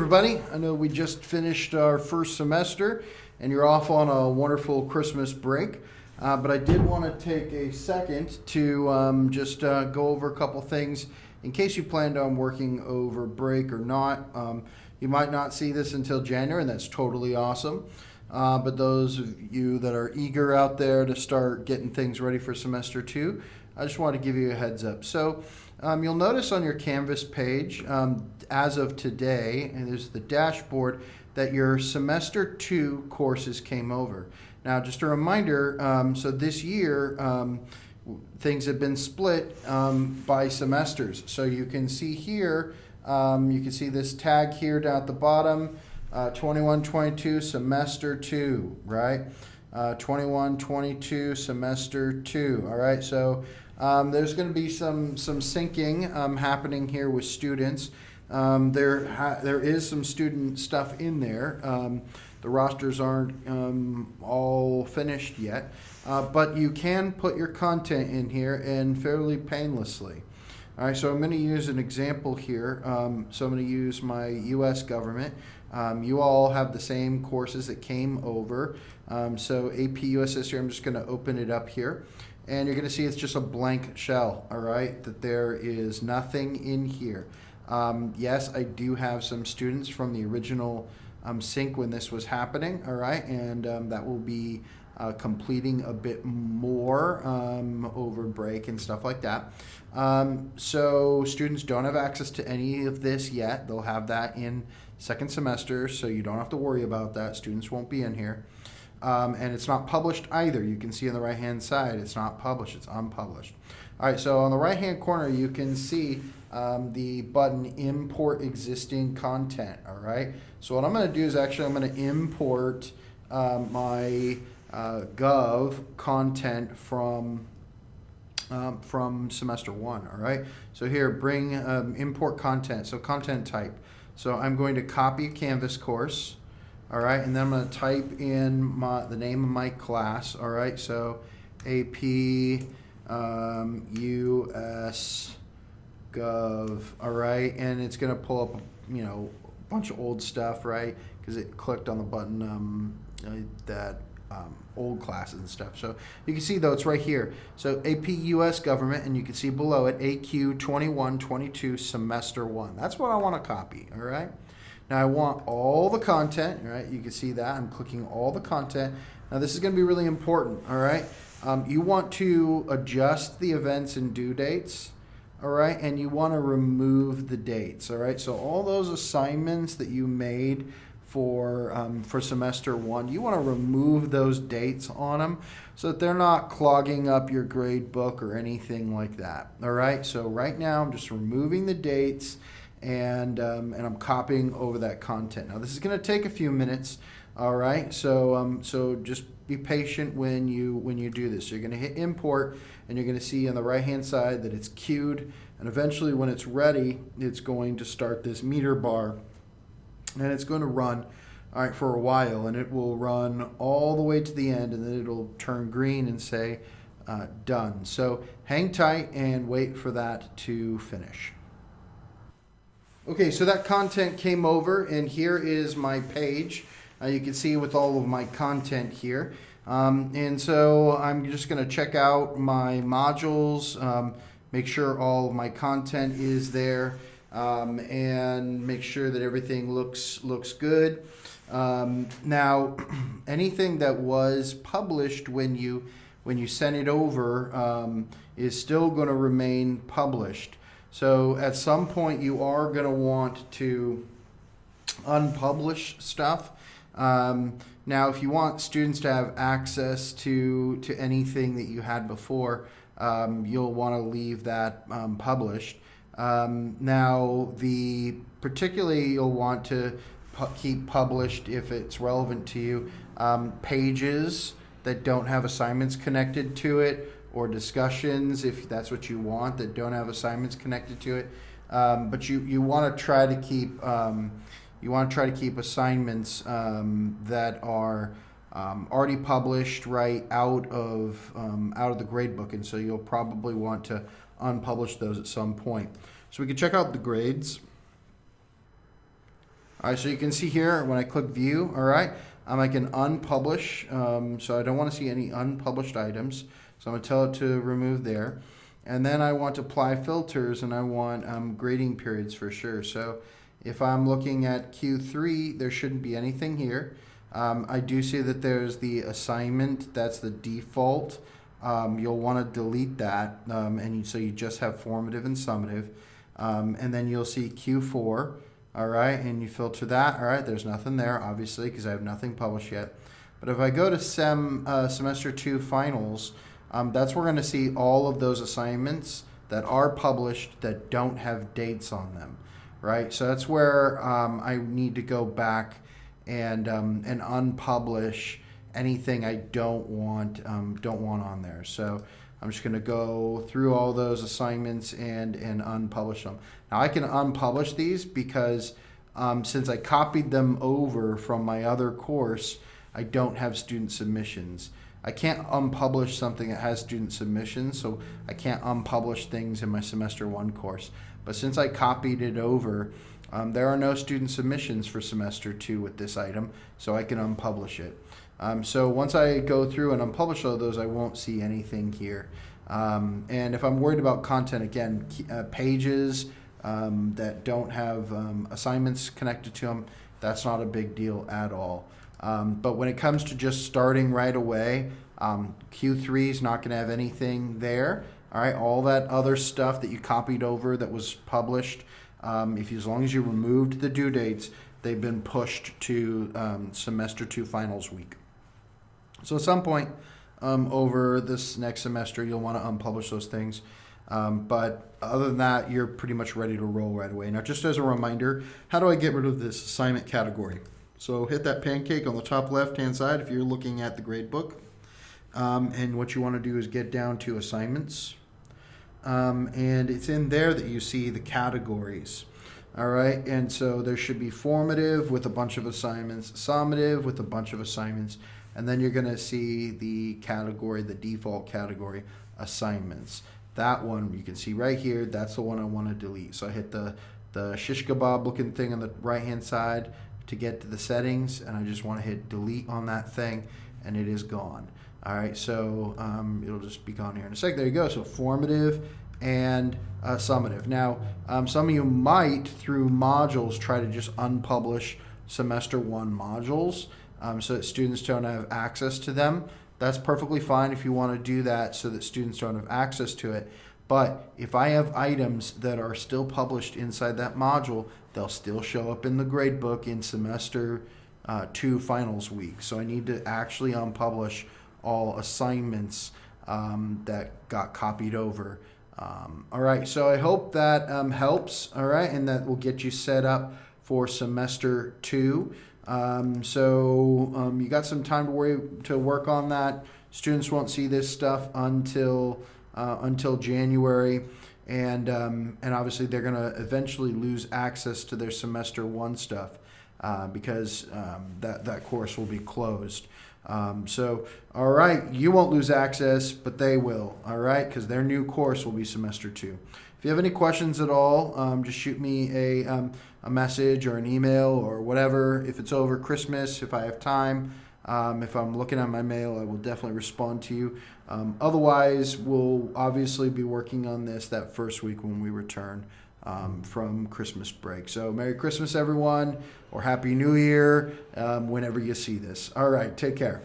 everybody. I know we just finished our first semester and you're off on a wonderful Christmas break. But I did want to take a second to just go over a couple things in case you planned on working over break or not. You might not see this until January, and that's totally awesome. But those of you that are eager out there to start getting things ready for semester 2, I just want to give you a heads up. So you'll notice on your Canvas page, as of today, and there's the dashboard, that your semester 2 courses came over. Now, just a reminder, so this year, things have been split by semesters. So you can see here, you can see this tag here down at the bottom, 21-22 semester 2, right? 21-22 semester 2, all right? So there's going to be some syncing happening here with students. There is some student stuff in there. The rosters aren't all finished yet, but you can put your content in here and fairly painlessly. All right, so I'm going to use an example here. So I'm going to use my U.S. government. You all have the same courses that came over. So AP US History, I'm just going to open it up here. And you're going to see it's just a blank shell, all right, that there is nothing in here. Yes, I do have some students from the original sync when this was happening, all right, and that will be completing a bit more over break and stuff like that. So students don't have access to any of this yet. They'll have that in second semester, so you don't have to worry about that. Students won't be in here. And it's not published either. You can see on the right hand side, it's not published, it's unpublished. All right, so on the right hand corner, you can see the button import existing content, all right? So what I'm gonna do is actually I'm gonna import my Gov content from semester 1, all right? So here, bring import content, so content type. So I'm going to copy a Canvas course, all right, and then I'm going to type in the name of my class, all right, so AP US Gov, all right, and it's going to pull up, you know, a bunch of old stuff, right, because it clicked on the button that old classes and stuff. So you can see though it's right here. So AP US Government, and you can see below it AQ 21-22 semester 1. That's what I want to copy, all right? Now I want all the content, right? You can see that I'm clicking all the content. Now this is going to be really important, all right? You want to adjust the events and due dates, all right? And you want to remove the dates, all right? So all those assignments that you made for semester 1, you want to remove those dates on them so that they're not clogging up your grade book or anything like that, all right? So right now I'm just removing the dates and I'm copying over that content. Now this is going to take a few minutes, all right? So so just be patient when you do this. So you're going to hit import, and you're going to see on the right hand side that it's queued, and eventually when it's ready, it's going to start this meter bar, and it's going to run, all right, for a while, and it will run all the way to the end, and then it'll turn green and say done. So hang tight and wait for that to finish. Okay, so that content came over, and here is my page. You can see with all of my content here. And so I'm just going to check out my modules, make sure all of my content is there, and make sure that everything looks good. Now, anything that was published when you sent it over is still going to remain published. So at some point you are going to want to unpublish stuff. Now if you want students to have access to anything that you had before, you'll want to leave that published. Now particularly you'll want to keep published, if it's relevant to you, pages that don't have assignments connected to it, or discussions, if that's what you want, that don't have assignments connected to it. But you want to try to keep assignments that are already published right out of the gradebook, and so you'll probably want to unpublish those at some point. So we can check out the grades. All right, so you can see here when I click view, all right, I can unpublish. So I don't want to see any unpublished items. So I'm going to tell it to remove there. And then I want to apply filters, and I want grading periods for sure. So if I'm looking at Q3, there shouldn't be anything here. I do see that there's the assignment. That's the default. You'll want to delete that, so you just have formative and summative. And then you'll see Q4, all right, and you filter that. All right, there's nothing there, obviously, because I have nothing published yet. But if I go to semester 2 finals, that's where we're going to see all of those assignments that are published that don't have dates on them, right? So that's where I need to go back and unpublish anything I don't want on there. So I'm just going to go through all those assignments and unpublish them. Now I can unpublish these because since I copied them over from my other course, I don't have student submissions. I can't unpublish something that has student submissions, so I can't unpublish things in my semester 1 course. But since I copied it over, there are no student submissions for semester 2 with this item, so I can unpublish it. So once I go through and unpublish all those, I won't see anything here. And if I'm worried about content, again, pages that don't have assignments connected to them, that's not a big deal at all. But when it comes to just starting right away, Q3 is not going to have anything there. All right, all that other stuff that you copied over that was published, as long as you removed the due dates, they've been pushed to semester 2 finals week. So at some point over this next semester, you'll want to unpublish those things. But other than that, you're pretty much ready to roll right away. Now, just as a reminder, how do I get rid of this assignment category? So hit that pancake on the top left-hand side if you're looking at the grade book. And what you want to do is get down to assignments. And it's in there that you see the categories. All right, and so there should be formative with a bunch of assignments, summative with a bunch of assignments, and then you're going to see the category, the default category, assignments. That one you can see right here, that's the one I want to delete. So I hit the shish kebab looking thing on the right-hand side to get to the settings, and I just want to hit delete on that thing, and it is gone. All right, so it'll just be gone here in a sec. There you go. So formative and summative. Now, some of you might, through modules, try to just unpublish semester 1 modules so that students don't have access to them. That's perfectly fine if you want to do that so that students don't have access to it. But if I have items that are still published inside that module, they'll still show up in the grade book in semester 2 finals week. So I need to actually unpublish all assignments that got copied over. All right, so I hope that helps, all right, and that will get you set up for semester 2. You got some time to work on that. Students won't see this stuff until January, and obviously they're going to eventually lose access to their semester 1 stuff because that course will be closed. All right, you won't lose access, but they will, all right, because their new course will be semester 2. If you have any questions at all, just shoot me a message or an email or whatever. If it's over Christmas, if I have time, if I'm looking at my mail, I will definitely respond to you. Otherwise, we'll obviously be working on this that first week when we return from Christmas break. So Merry Christmas, everyone, or Happy New Year whenever you see this. All right, take care.